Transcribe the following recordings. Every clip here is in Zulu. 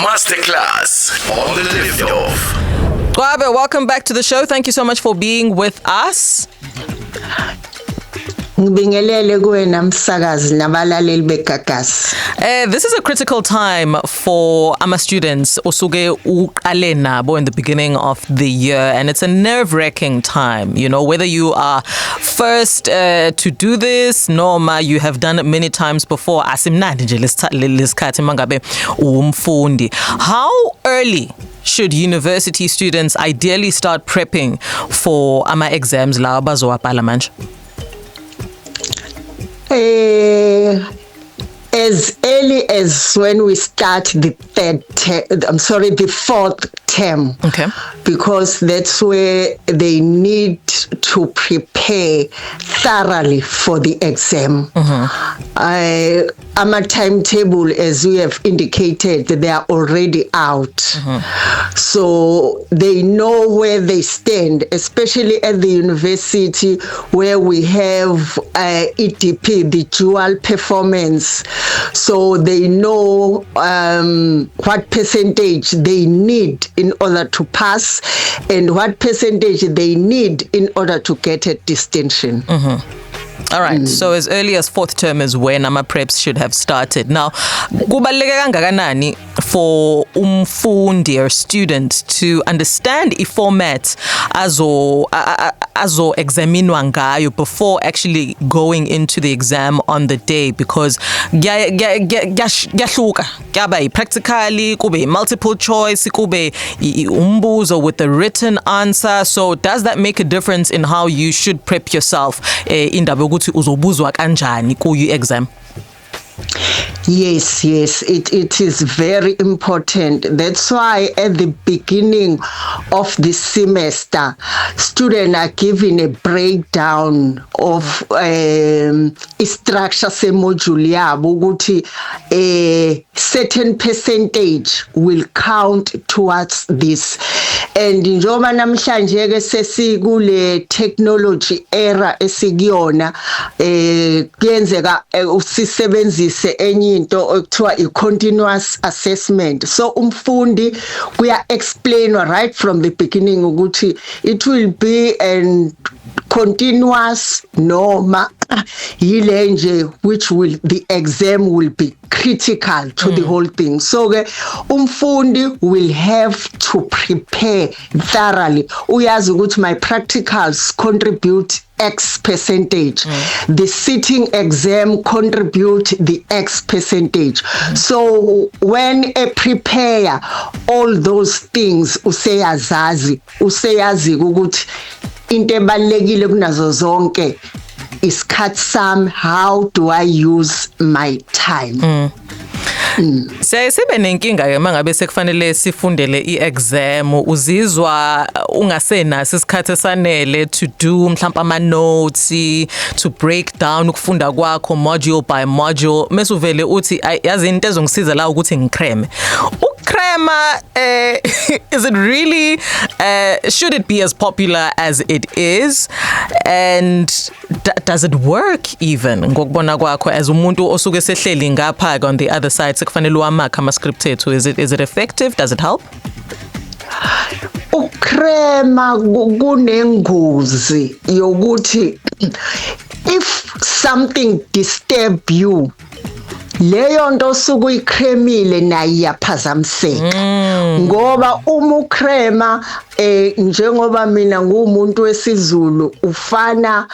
Masterclass on the Liftoff. Kwabe, welcome back to the show. Thank you so much for being with us. Ngibingelele kuwena msakazi nabalaleli beGagasi. This is a critical time for our students osuke uqale nabo in the beginning of the year, and it's a nerve-wracking time, you know, whether you are first to do this noma you have done it many times before. Asimnandi nje lesikhathi mangabe umfundi. How early should university students ideally start prepping for ama exams la bazowabhala manje? As early as when we start the fourth term. Okay. Because that's where they need to prepare thoroughly for the exam. A timetable, as we have indicated, they are already out. So they know where they stand, especially at the university where we have EDP, the dual performance. So they know what percentage they need in order to pass and what percentage they need in order to get a distinction. All right, so as early as fourth term is when ama preps should have started. Now, kubaluleke kangakanani for umfundi or student to understand the format azo examinwa ngayo before actually going into the exam on the day, because kuyahluka kuyaba practically kube multiple choice kube umbuzo with the written answer. So does that make a difference in how you should prep yourself indaba ukuthi uzobuzwa kanjani ku exam? Yes, it is very important. That's why at the beginning of the semester, students are given a breakdown of structure se module yabo ukuthi a certain percentage will count towards this. And njoba namhlanje ke sesikule technology era esikuyona kuyenzeka usisebenzise enye into okuthiwa i-continuous assessment. So umfundi kuya explainwa right from the beginning ukuthi it will be an continuous noma yile nje which will the exam will be critical to the whole thing. So umfundi will have to prepare thoroughly. Uyazi ukuthi my practicals contribute X percentage. The sitting exam contribute the X percentage. So when a prepare all those things useyazi ukuthi into ebalekile kunazo zonke isikhathi sami, how do I use my time? Sibe nenkinga ke mangabe sekufanele sifundele iexam, uzizwa ungasenaso isikhathi esanele to do mhlawumbe ama notes, to break down ukufunda kwakho module by module, mase uvele uthi yazi into ezongisiza la ukuthi ngikreme. Krema, is it really, should it be as popular as it is? And does it work even? Ngokubona kwakho as umuntu osuke sehleli ngapha on the other side sekufanele uwamakha ama script ethu, is it effective? Does it help? Ukrema kunengozi yokuthi if something disturb you, leyo nto suku ikremile nayo iyaphazamiseka ngoba uma ukrema njengoba mina ngumuntu wesiZulu ufana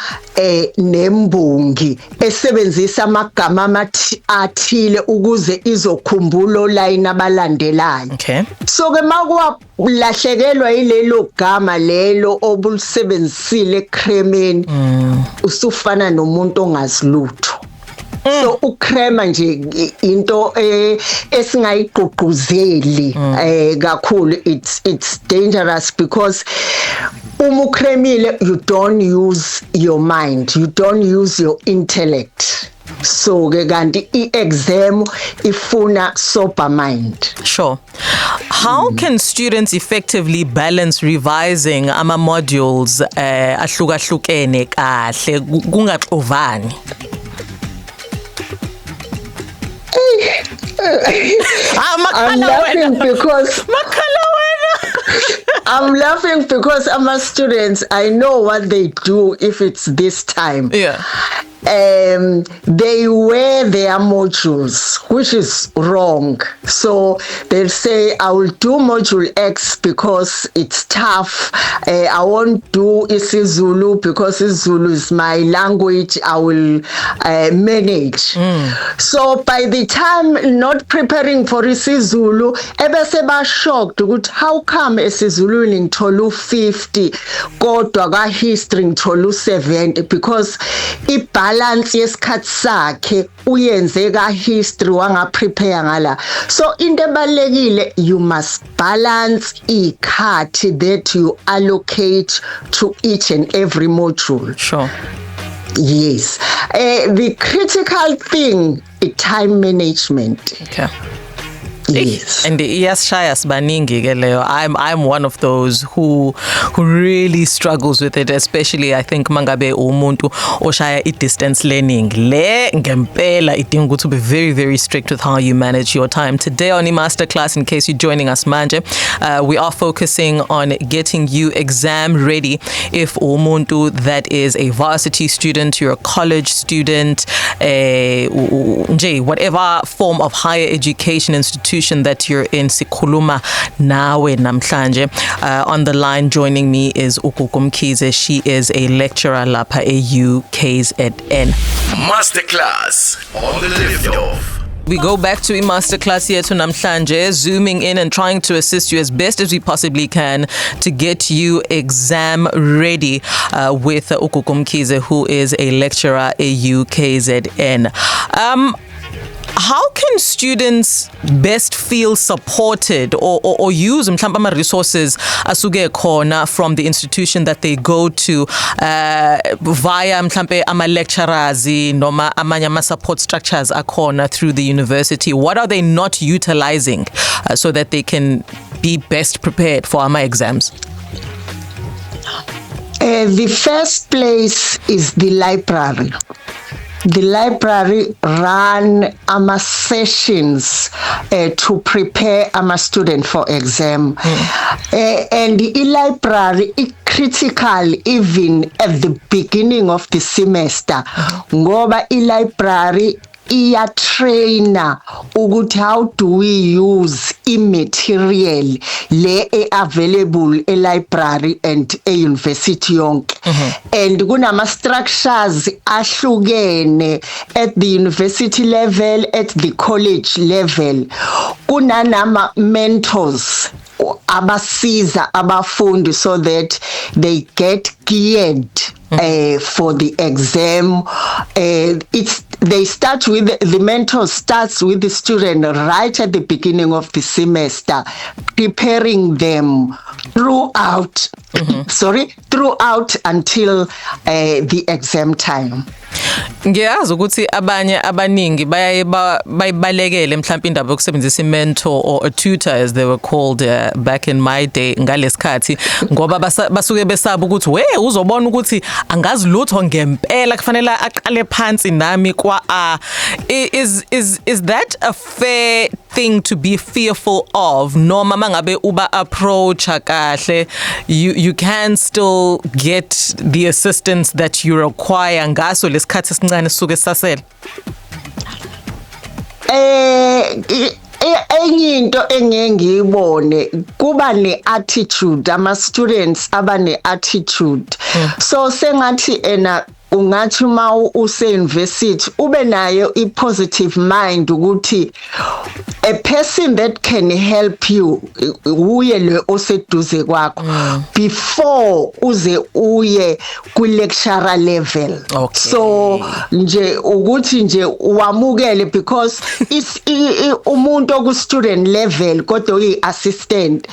nembongi esebenzisa amagama athile ukuze izokhumbula line abalandelayo. Okay. So ke makwalahlekelwa yilelo gama lelo obulisebenzisile ekremeni usufana nomuntu ongazilutho. So ukrema nje into esingayigqugquzeli kakhulu. It's dangerous because uma ukremile you don't use your mind, you don't use your intellect. So ke kanti i-exam ifuna sober mind. Sure. How can students effectively balance revising ama modules ahlukahlukene kahle kungaxovani? I'm laughing because I'm laughing because I'm students. I know what they do if it's this time. Yeah. They wear their modules, which is wrong. So they'll say, I will do module X because it's tough. I won't do isiZulu because isiZulu is my language. I will manage. So by the time not preparing for isiZulu, ebese ba shocked ukuthi how come isiZulu ngithola 50 kodwa ka history ngithola 70 because balance yesikhathi sakhe uyenze ka history wanga prepare ngala. So into ebalekile, you must balance ikhathi that you allocate to each and every module. Sure. Yes. The critical thing is time management. Okay. Yes. And iyashaya sibaningi ke leyo. I'm one of those who really struggles with it, especially I think mangabe umuntu oshaya distance learning. Le ngempela idinga ukuthi be very very strict with how you manage your time. Today on iMasterclass, in case you're joining us manje, we are focusing on getting you exam ready. If umuntu that is a varsity student, you're a college student, whatever form of higher education institution that you're in, sikhuluma nawe namhlanje. On the line joining me is Ugugu Mkhize. She is a lecturer lapha UKZN. Masterclass on the Liftoff. We go back to iMasterclass here to namhlanje, zooming in and trying to assist you as best as we possibly can to get you exam ready with Ugugu Mkhize, who is a lecturer at UKZN. How can students best feel supported or use mhlawumbe resources asuke khona from the institution that they go to via mhlawumbe ama lecturers noma amanye ama support structures akhona through the university? What are they not utilizing so that they can be best prepared for our exams? The first place is the library. The library run sessions to prepare a student for exam. And the library is critical even at the beginning of the semester. Ngoba library iya trainer ukuthi how do we use material le available library and university yonke. And kunama structures ahlukene at the university level, at the college level. Kunanama mentors abasiza abafundi so that they get geared for the exam. They start with the mentor starts with the student right at the beginning of the semester, preparing them throughout throughout until the exam time. Ngiyazi ukuthi abanye abaningi bayibalekele mhlawumbe indaba yokusebenzisa mentor or a tutor as they were called back in my day ngalesikhathi ngoba basuke besaba ukuthi we uzobona ukuthi angazi lutho ngempela kufanele aqale phansi nami kwa is that a fair thing to be fearful of? Noma mangabe uba approach kahle, you can still get the assistance that you require ngaso lesikhathi esincane suke sasele. Enye into engiyibone kuba ne-attitude, ama-students aba ne-attitude. So sengathi ungathi ma use-university ube nayo i-positive mind ukuthi a person that can help you uye le oseduze kwakho before uze uye ku-lecturer level. Okay. So nje ukuthi nje wamukele because umuntu oku-student level kodwa uyi-assistant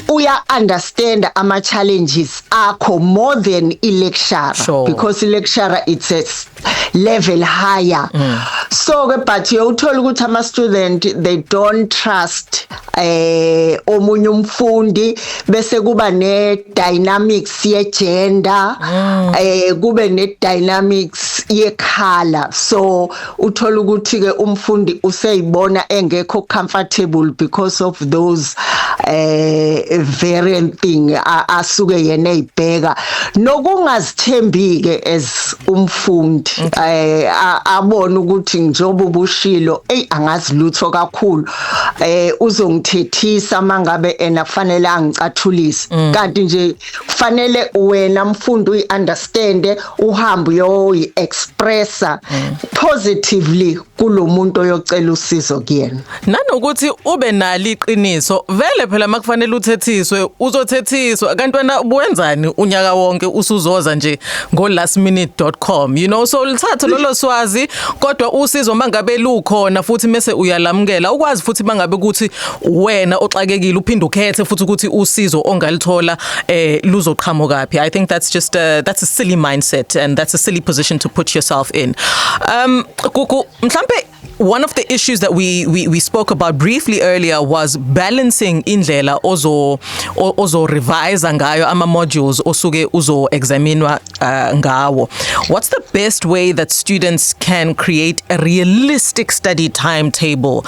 uya understand ama challenges akho more than i-lecturer. Sure. Because i-lecturer it's a level higher. So ke but uthola ukuthi ama student they don't trust omunye umfundi bese kuba ne dynamics ye gender, kube ne dynamics ye color. So uthola ukuthi ke umfundi useyibona engekho comfortable because of those variant thing asuke yena eyibheka nokungazithembi ke as umfundi abona ukuthi njoba ubushilo angazi lutho kakhulu uzongithethisa mangabe ena kufanele angicathulise kanti nje kufanele wena mfundi uyiunderstand uhambe uyoyi expressa positively kulomuntu oyocela usizo kuyena. Nanokuthi ube nalo iqiniso vele phela makufanele uthethiswe uzothethiswa kanti wena buwenzani unyaka wonke usuzoza nje ngolastminute.com you know so lithatha lolo swazi kodwa usizo mangabe lukhona futhi mase uyalamukela ukwazi futhi mangabe ukuthi wena oxakekile uphinde ukhethe futhi ukuthi usizo ongalithola luzoqhamuka kaphi. I think that's just that's a silly mindset and that's a silly position to put yourself in. Gugu mhlambe one of the issues that we spoke about briefly earlier was balancing indlela ozo revise ngayo ama modules osuke uzo examinwa ngawo. What's the best way that students can create a realistic study timetable?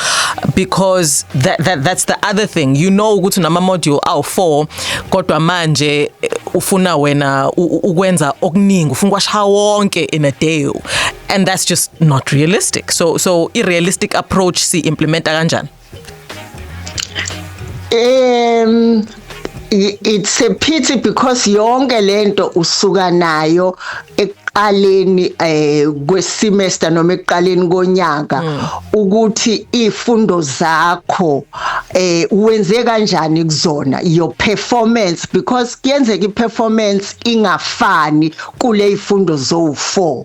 Because that's the other thing. You know ukuthi nama module awu4 kodwa manje ufuna wena ukwenza okuningi ufuna kwasha wonke in a day and that's just not realistic. So realistic approach si implementa kanjani? It's a pity because yonke lento usuka nayo eqaleni kwesemester noma eqaleni konyaka ukuthi izifundo zakho wenze kanjani kuzona your performance because kuyenzeka iperformance ingafani kule izifundo zo4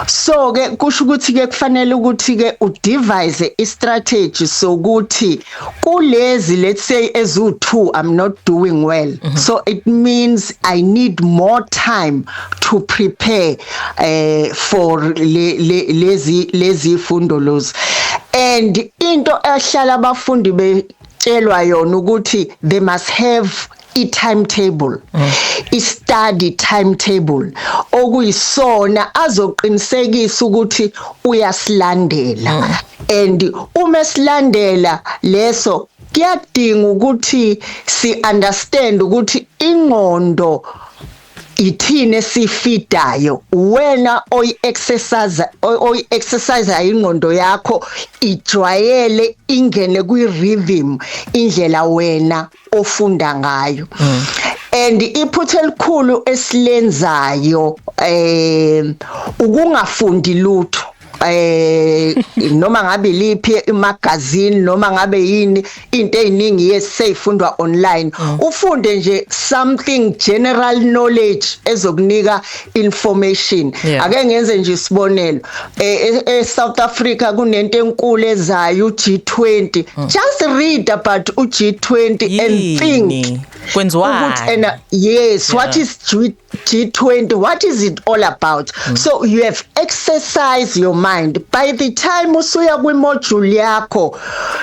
so ke kusho ukuthi ke kufanele ukuthi ke udevise istrategy sokuthi kulezi let's say ezu2 I'm not doing well so it means I need more time to prepare for lezi fundo los and into ehlala abafundi betshelwa yona ukuthi they must have i-timetable i-study timetable okuyisona azoqinisekisa ukuthi uyasilandela and uma silandela leso kuyadinga ukuthi si understand ukuthi ingqondo ithini esifidayo wena oyi exercise ingqondo yakho ijwayele ingene kwi rhythm indlela wena ofunda ngayo and iphutha elikhulu esilenzayo ukungafundi lutho noma ngabe liphi imagazine noma ngabe yini into eziningi yesifundwa online ufunde nje something general knowledge ezokunika information ake ngenze nje isibonelo South Africa kunento enkulu ezayo uG20 just read about uG20 and think kwenziwani yes what is G20 what is it all about so you have exercised your mind by the time usuya kwi module yakho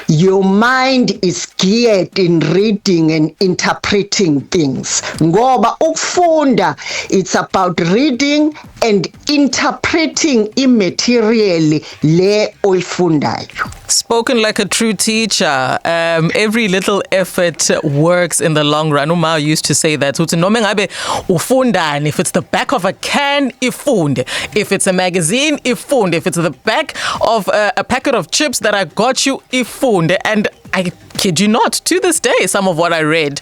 your mind is geared in reading and interpreting things ngoba ukufunda it's about reading and interpreting immaterial le oyifundayo. Spoken like a true teacher. Every little effort works in the long run. Uma used to say that. Uthi noma ngabe ufundani, if it's the back of a can, ifunde. If it's a magazine, ifunde. If it's the back of a packet of chips that I got you, ifunde. And I kid you not, to this day, some of what I read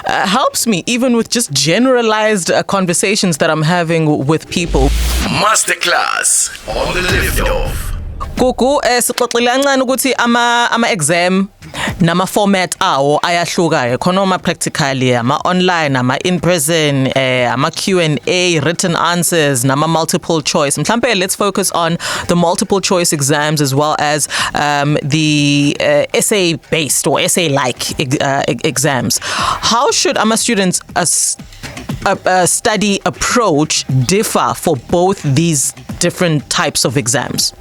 helps me even with just generalized conversations that I'm having with people. Masterclass on the Liftoff. Gugu sixoxile kancane ukuthi ama exam nama format awo ayahlukayo khona ama practically ama online ama in person ama Q&A written answers nama multiple choice. Mhlambe let's focus on the multiple choice exams as well as the essay based or essay like exams. How should ama students study approach differ for both these different types of exams?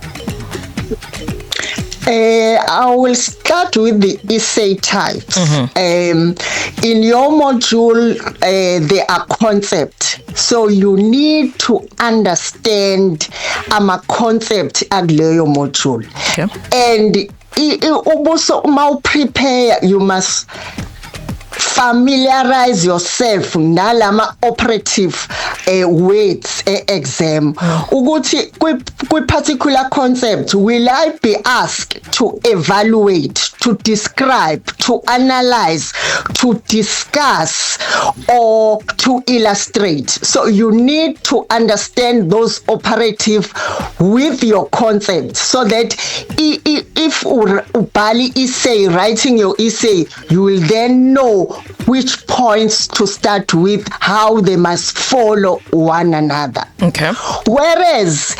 I will start with the essay types. In your module, there are concepts. So you need to understand a concept akuleyo module. Okay. And also, uma prepare, you must familiarize yourself nalama operative words exam ukuthi kwi particular concept will I be asked to evaluate, to describe, to analyze, to discuss or to illustrate. So you need to understand those operative with your concept so that if ubhali essay, writing your essay, you will then know which points to start with, how they must follow one another. Okay. Whereas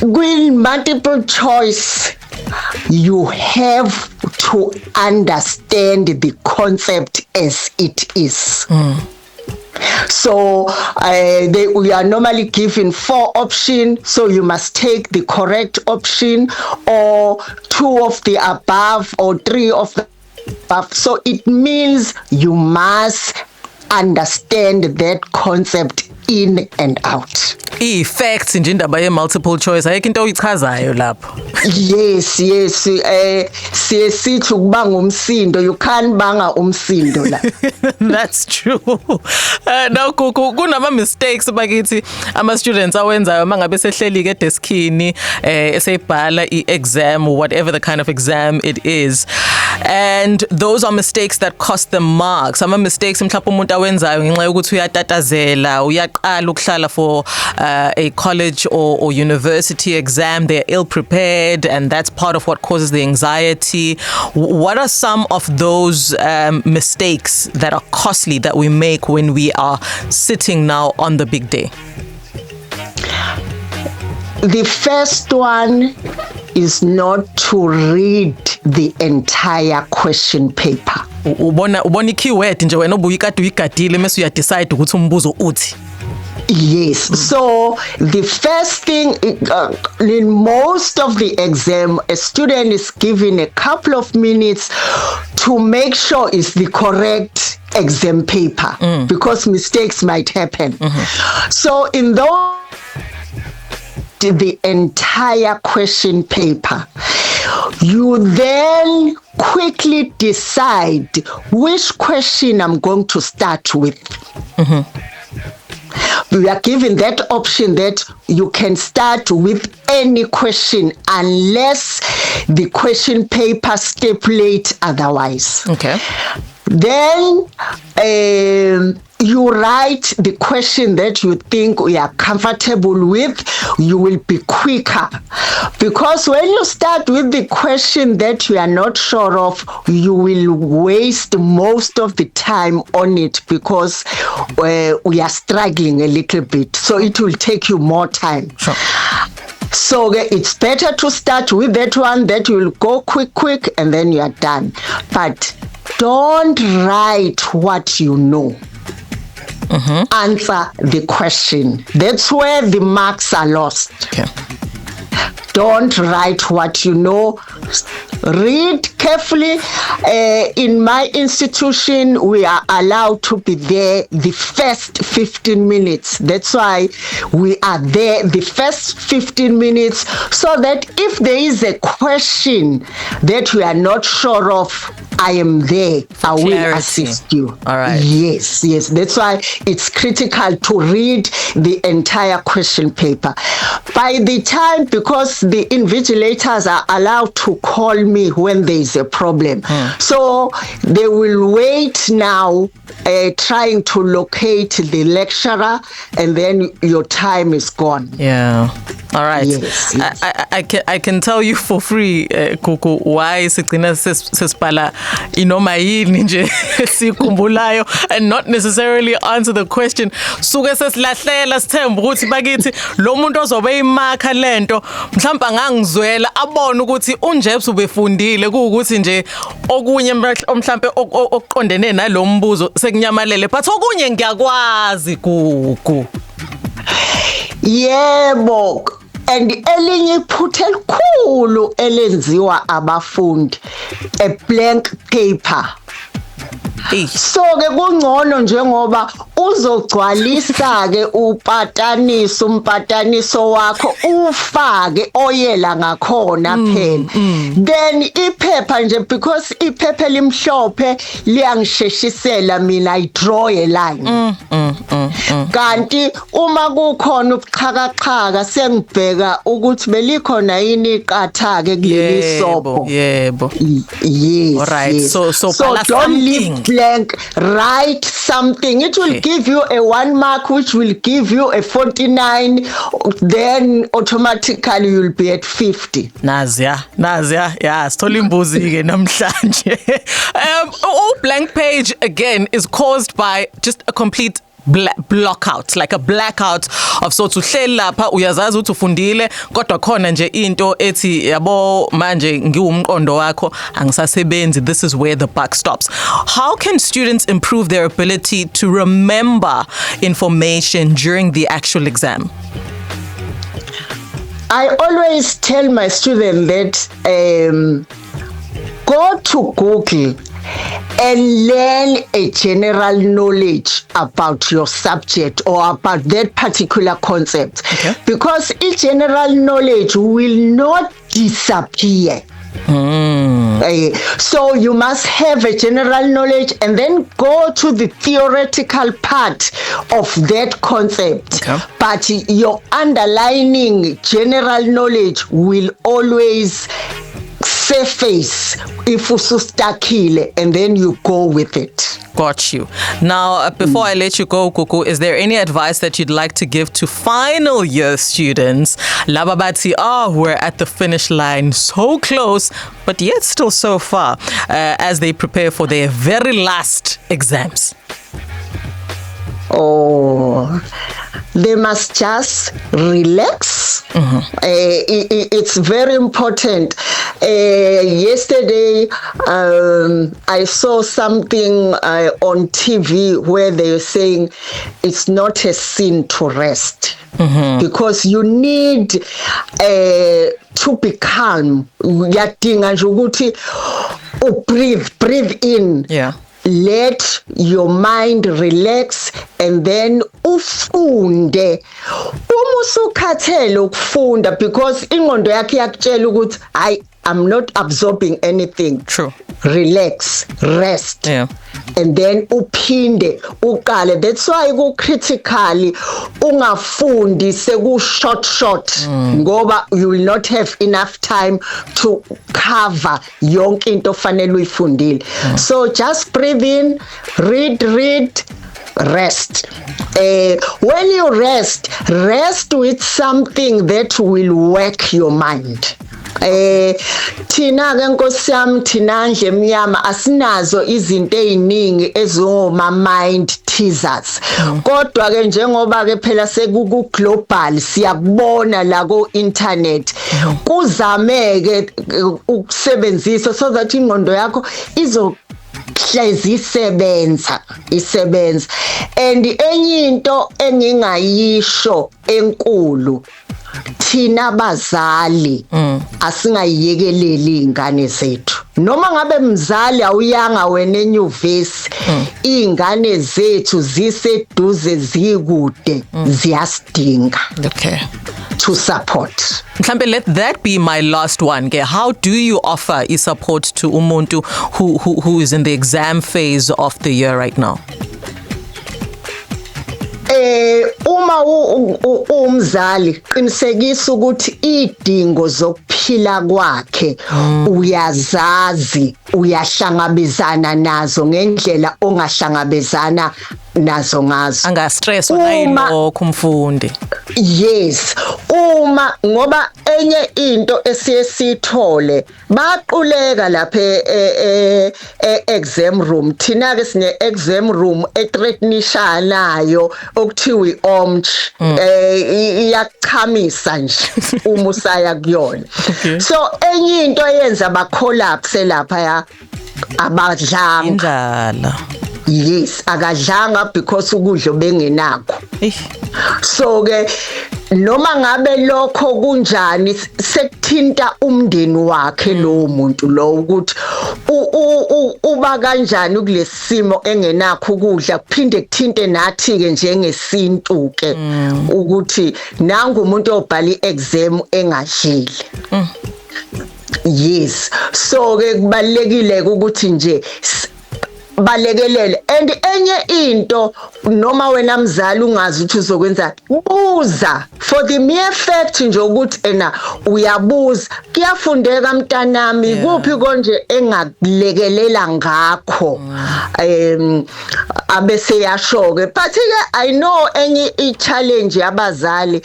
with multiple choice, you have to understand the concept as it is. So we are normally given 4 options, so you must take the correct option or 2 of the above or 3 of the above. So it means you must understand that concept in and out. Facts nje indaba ye multiple choice ayikho into oyichazayo lapho. Yes sithi ukubanga umsindo, you can't banga umsindo la. That's true. Now kunama mistakes bakithi ama students awenzayo mangabe sehleli ke deskini esebhala I-exam or whatever the kind of exam it is, and those are mistakes that cost them marks. Ama mistakes mhlawumbe umuntu awenzayo ngenxa yokuthi uyatatazela, uyaqala ukuhlala for a college or university exam. They're ill prepared, and that's part of what causes the anxiety. What are some of those mistakes that are costly that we make when we are sitting now on the big day? The first one is not to read the entire question paper. Ubona keyword nje wena obuye kade uyigadile mase uya decide ukuthi umbuzo uthi. Yes. So the first thing, in most of the exam, a student is given a couple of minutes to make sure it's the correct exam paper because mistakes might happen. So in those, the entire question paper, you then quickly decide which question I'm going to start with. We are given that option that you can start with any question unless the question paper stipulates otherwise. Okay. Then you write the question that you think you are comfortable with. You will be quicker. Because when you start with the question that you are not sure of, you will waste most of the time on it because we are struggling a little bit. So it will take you more time. Sure. So it's better to start with that one that you will go quick, and then you are done. But don't write what you know. Answer the question. That's where the marks are lost. Okay. Don't write what you know. Read carefully. In my institution, we are allowed to be there the first 15 minutes. That's why we are there the first 15 minutes, so that if there is a question that we are not sure of, I am there. I will assist you. All right. Yes. That's why it's critical to read the entire question paper. By the time, because the invigilators are allowed to call me when there is a problem. So they will wait now, trying to locate the lecturer, and then your time is gone. Yeah. All right. Yes. I can tell you for free, Kuku, why sigcina sesibhala inoma yini nje sikhumbulayo and not necessarily answer the question. Suke sesilahlela sithemba ukuthi bakithi lo muntu ozobe imarka lento mhlawumbe angangizwela abone ukuthi uNjebs ubefundile ukuthi nje okunye mhlawumbe okuqondene nalombuzo sekunyamalele but okunye ngiyakwazi Gugu. Yebo. And elinye iphutha elikhulu elenziwa abafundi a blank paper. So ke kungcono njengoba uzogcwalisa ke umpataniso wakho ufake oyela ngakhona phela then iphepha nje because iphepha limhlophe liyangisheshisela mina I draw a line kanti uma kukhona ubuxhakaxhaka sengibheka ukuthi belikhona yini iqatha ke kuleli sobho yebo yes all right yes. so don't leave blank, write something. It will give you a 1 mark, which will give you a 49. Then automatically you'll be at 50. Nazia, yeah, stolimbuzi ke namhlanje. Blank page again is caused by just a complete blockout, like a blackout of sorts. Uhleli lapha uyazazi ukuthi ufundile kodwa khona nje into ethi yabo manje ngiwumqondo wakho angisasebenzi. This is where the buck stops. How can students improve their ability to remember information during the actual exam? I always tell my students that go to Google and learn a general knowledge about your subject or about that particular concept. Okay. Because each general knowledge will not disappear. So you must have a general knowledge and then go to the theoretical part of that concept. Okay. But your underlying general knowledge will always surface if usustakile and then you go with it. Got you. Now, before I let you go, Gugu, is there any advice that you'd like to give to final year students? Lababati, we're at the finish line, so close, but yet still so far, as they prepare for their very last exams. They must just relax. It's very important. Yesterday, I saw something on TV where they were saying it's not a sin to rest. Because you need to be calm. Yadinga nje ukuthi breathe in. Yeah. Let your mind relax and then ufunde. Uma usukhathele ukufunda because ingqondo yakhe yakutshela ukuthi I'm not absorbing anything. True. Relax, rest. Yeah. And then uphinde uqale. That's why critically ungafundi seku short ngoba you will not have enough time to cover yonke into fanele uyifundile. So just breathe in, read, rest. When you rest with something that will work your mind. Thina ke Nkosi yami thina nje emnyama asinazo izinto eziningi ezoma mind teasers kodwa ke njengoba ke phela sekuku global siyakubona la ku internet kuzameke ukusebenzisa so that ingqondo yakho izohlezi isebenza and enye into engingayisho enkulu thina bazali asingayiyekeleli ingane zethu noma ngabe mzali awuyanga wena enyuvesi ingane zethu ziseduze zikude ziyasidinga to support. Mhlambe, let that be my last one. How do you offer support to umuntu who is in the exam phase of the year right now? Uma umzali qinisekisa ukuthi idingo zokuphila kwakhe uyazazi uyahlangabezana nazo ngendlela ongahlangabezana nazo ngazo angastresswa nayilokho umfundi. Yes, uma ngoba enye into esiye sithole baquleka lapha exam room, thina ke sine exam room etretinishanayo okuthiwa iOMCH, iyachamisa nje uma usaya kuyona. So enye into eyenza ba collapse lapha ya abadlanga Indlala. Yes, akadlanga because ukudla bengenakho. So ke noma ngabe lokho kunjani sekuthinta umndeni wakhe lo muntu lo ukuthi uba kanjani kulesimo engenakho ukudla kuphinde kuthinte nathi ke njengesintu ke ukuthi nangu umuntu obhala iexam engadlile. Yes, so ke kubalekile ukuthi nje balekelele. And enye into noma wena mzali ungazi ukuthi uzokwenza, buza for the mere fact nje ukuthi ena uyabuza, kuyafundeka mntanami kuphi konje engakulekelela ngakho abese yashoke. But ke I know enye i-challenge yabazali,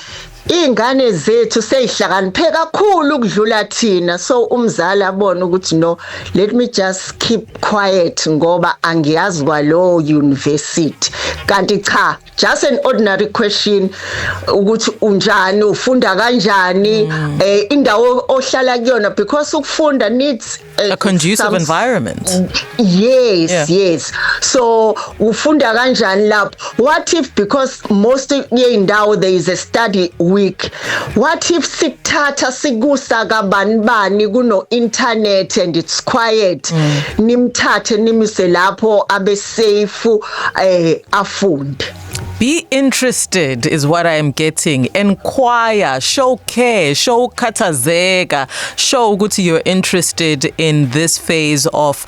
ingane zethu seyihlakaniphe kakhulu ukudlula thina, so umzali abone ukuthi no, let me just keep quiet ngoba angiyazi kwalo university. Kanti cha, just an ordinary question ukuthi unjani, ufunda kanjani, indawo ohlala kuyona, because ukufunda needs a conducive environment. Yes, yes. So ufunda kanjani lapho? What if, because most yeindawo there is a study week, what if sikuthatha sikusa kabanibani kuno internet and it's quiet, nimthathe nimise lapho abe safe afunde. Be interested is what I am getting. Inquire, show care, show khathazeka, show ukuthi you're interested in this phase of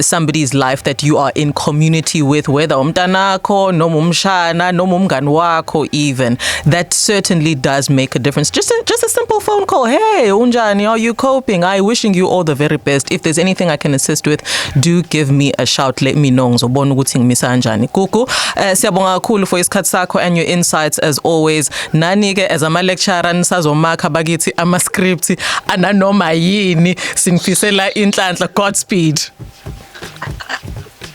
somebody's life that you are in community with, whether umntanakho, noma umshana, noma umngani wakho even. That certainly does make a difference. Just a simple phone call. Hey, unjani, are you coping? I wishing you all the very best. If there's anything I can assist with, do give me a shout. Let me know. Ngizobona ukuthi ngimisa kanjani. Kuku, siyabonga kakhulu for isikhathi sakho and your insights as always. Nani ke as ama lecturer nisazomakha bakithi ama script ananoma yini, sinifisela inhlanhla, Godspeed.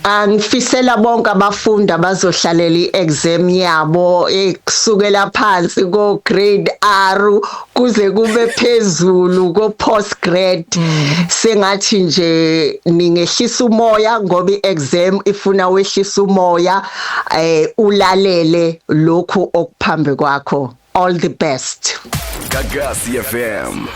Angifisela bonke abafundi abazohlalela iexam yabo ekusukela phansi ko grade R kuze kube phezulu ko postgrad. Sengathi nje ningehlisa umoya ngoba iexam ifuna wehlisa umoya, ulalele lokhu okuphambi kwakho. All the best. Gagasi FM.